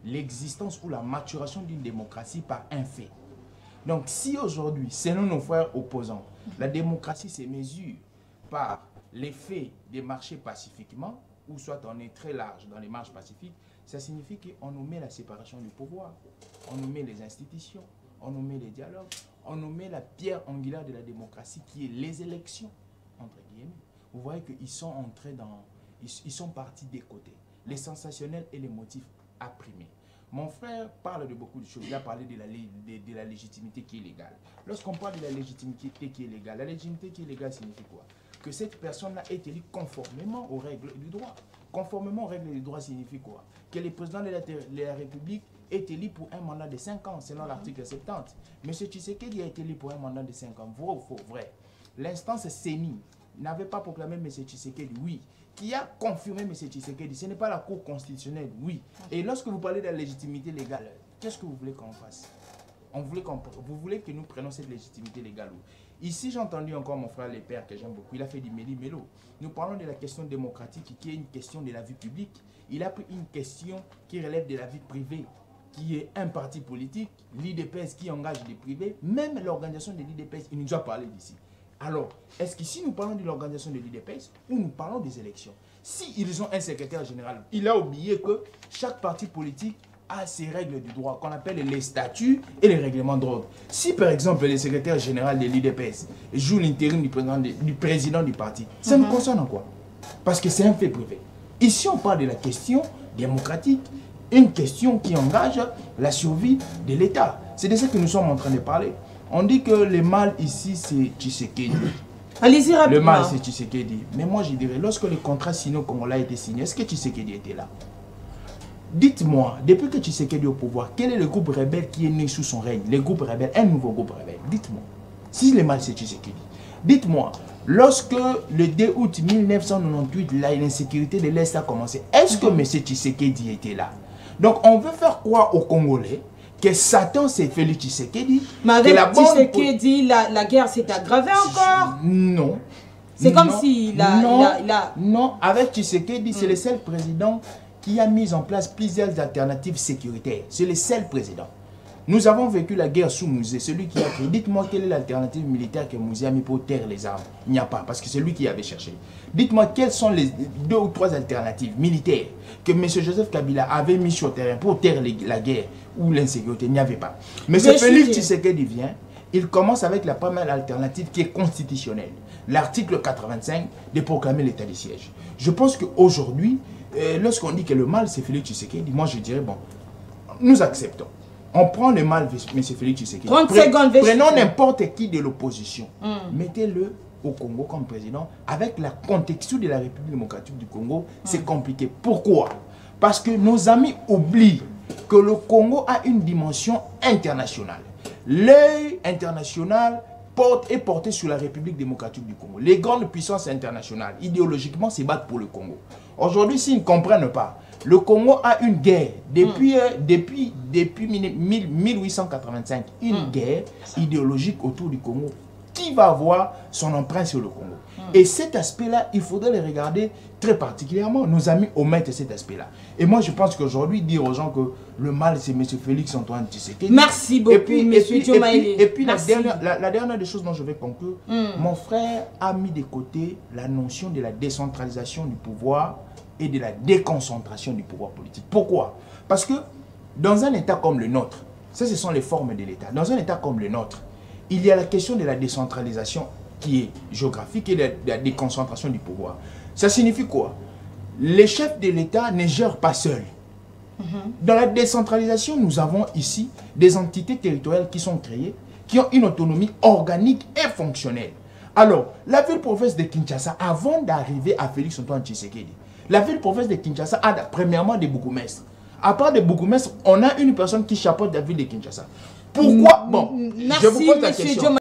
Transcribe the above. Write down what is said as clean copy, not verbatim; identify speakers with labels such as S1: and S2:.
S1: l'existence ou la maturation d'une démocratie par un fait. Donc si aujourd'hui, selon nos frères opposants, la démocratie se mesure par l'effet de marcher pacifiquement, ou soit on est très large dans les marches pacifiques, ça signifie qu'on nous met la séparation du pouvoir, on nous met les institutions, on nous met les dialogues, on nous met la pierre angulaire de la démocratie qui est les élections, entre guillemets. Vous voyez qu'ils sont entrés dans... Ils sont partis des côtés. Les sensationnels et les motifs à primer. Mon frère parle de beaucoup de choses. Il a parlé de la légitimité qui est légale. Lorsqu'on parle de la légitimité qui est légale, la légitimité qui est légale signifie quoi? Que cette personne-là est élue conformément aux règles du droit. Conformément aux règles du droit signifie quoi? Que le président de la République est élu pour un mandat de 5 ans, selon l'article 70. M. Tshisekedi a été élu pour un mandat de 5 ans. Vrai ou faux? Vrai. L'instance CENI n'avait pas proclamé M. Tshisekedi, oui. Qui a confirmé M. Tshisekedi? Ce n'est pas la Cour constitutionnelle, oui. Et lorsque vous parlez de la légitimité légale, qu'est-ce que vous voulez qu'on fasse? Vous voulez que nous prenions cette légitimité légale? Ici, j'ai entendu encore mon frère Le Père, que j'aime beaucoup, il a fait du méli-mélo. Nous parlons de la question démocratique, qui est une question de la vie publique. Il a pris une question qui relève de la vie privée, qui est un parti politique, l'IDPS qui engage des privés, même l'organisation de l'IDPS, il nous a parlé d'ici. Alors, est-ce qu'ici nous parlons de l'organisation de l'IDPS ou nous parlons des élections? Si ils ont un secrétaire général, il a oublié que chaque parti politique a ses règles du droit qu'on appelle les statuts et les règlements d'ordre. Si par exemple le secrétaire général de l'IDPS joue l'intérim du président du parti, ça nous concerne en quoi? Parce que c'est un fait privé. Ici on parle de la question démocratique, une question qui engage la survie de l'État. C'est de ça que nous sommes en train de parler. On dit que le mal ici, c'est Tshisekedi.
S2: Allez-y rapidement.
S1: Le mal, c'est Tshisekedi. Mais moi, je dirais, lorsque le contrat sino-congolais a été signé, est-ce que Tshisekedi était là? Dites-moi, depuis que Tshisekedi est au pouvoir, quel est le groupe rebelle qui est né sous son règne? Le groupe rebelle, un nouveau groupe rebelle. Dites-moi. Si le mal, c'est Tshisekedi. Dites-moi, lorsque le 2 août 1998, l'insécurité de l'Est a commencé, est-ce que M. Tshisekedi était là? Donc, on veut faire croire aux Congolais que Satan c'est Félix Tshisekedi.
S2: Mais avec Tshisekedi, la guerre s'est aggravée encore?
S1: Non.
S2: C'est comme s'il a...
S1: Non, avec Tshisekedi, c'est le seul président qui a mis en place plusieurs alternatives sécuritaires. C'est le seul président. Nous avons vécu la guerre sous Mouzé, celui qui a créé. Dites-moi quelle est l'alternative militaire que Mouzé a mis pour taire les armes. Il n'y a pas, parce que c'est lui qui avait cherché. Dites-moi quelles sont les 2 ou 3 alternatives militaires que M. Joseph Kabila avait mis sur terrain pour taire la guerre ou l'insécurité. Il n'y avait pas. M. Félix Tshisekedi vient, il commence avec la première alternative qui est constitutionnelle. L'article 85 de proclamer l'état de siège. Je pense qu'aujourd'hui, lorsqu'on dit que le mal c'est Félix Tshisekedi, moi je dirais, bon, nous acceptons. On prend le mal, M. Félix Tshisekedi.
S2: 30 secondes.
S1: Prenons n'importe qui de l'opposition. Mettez-le au Congo comme président. Avec la contexture de la République démocratique du Congo, c'est compliqué. Pourquoi? Parce que nos amis oublient que le Congo a une dimension internationale. L'œil international est porté sur la République démocratique du Congo. Les grandes puissances internationales, idéologiquement, se battent pour le Congo. Aujourd'hui, s'ils ne comprennent pas, le Congo a une guerre depuis 1885, une guerre idéologique autour du Congo qui va avoir son empreinte sur le Congo. Et cet aspect-là, il faudrait le regarder très particulièrement. Nos amis omettent cet aspect-là. Et moi, je pense qu'aujourd'hui, dire aux gens que le mal, c'est M. Félix Antoine Tshisekedi.
S2: Merci beaucoup, M. Diomaye.
S1: Et puis la dernière des choses dont je vais conclure, mon frère a mis de côté la notion de la décentralisation du pouvoir et de la déconcentration du pouvoir politique. Pourquoi? Parce que dans un État comme le nôtre, ça ce sont les formes de l'État, dans un État comme le nôtre, il y a la question de la décentralisation qui est géographique et de la déconcentration du pouvoir. Ça signifie quoi? Les chefs de l'État ne gèrent pas seuls. Dans la décentralisation, nous avons ici des entités territoriales qui sont créées, qui ont une autonomie organique et fonctionnelle. Alors, la ville-province de Kinshasa, avant d'arriver à Félix Antoine Tshisekedi, la ville-province de Kinshasa a premièrement des bourgmestres. À part des bourgmestres, on a une personne qui chapeaute la ville de Kinshasa. Pourquoi? Bon, je vous pose la question.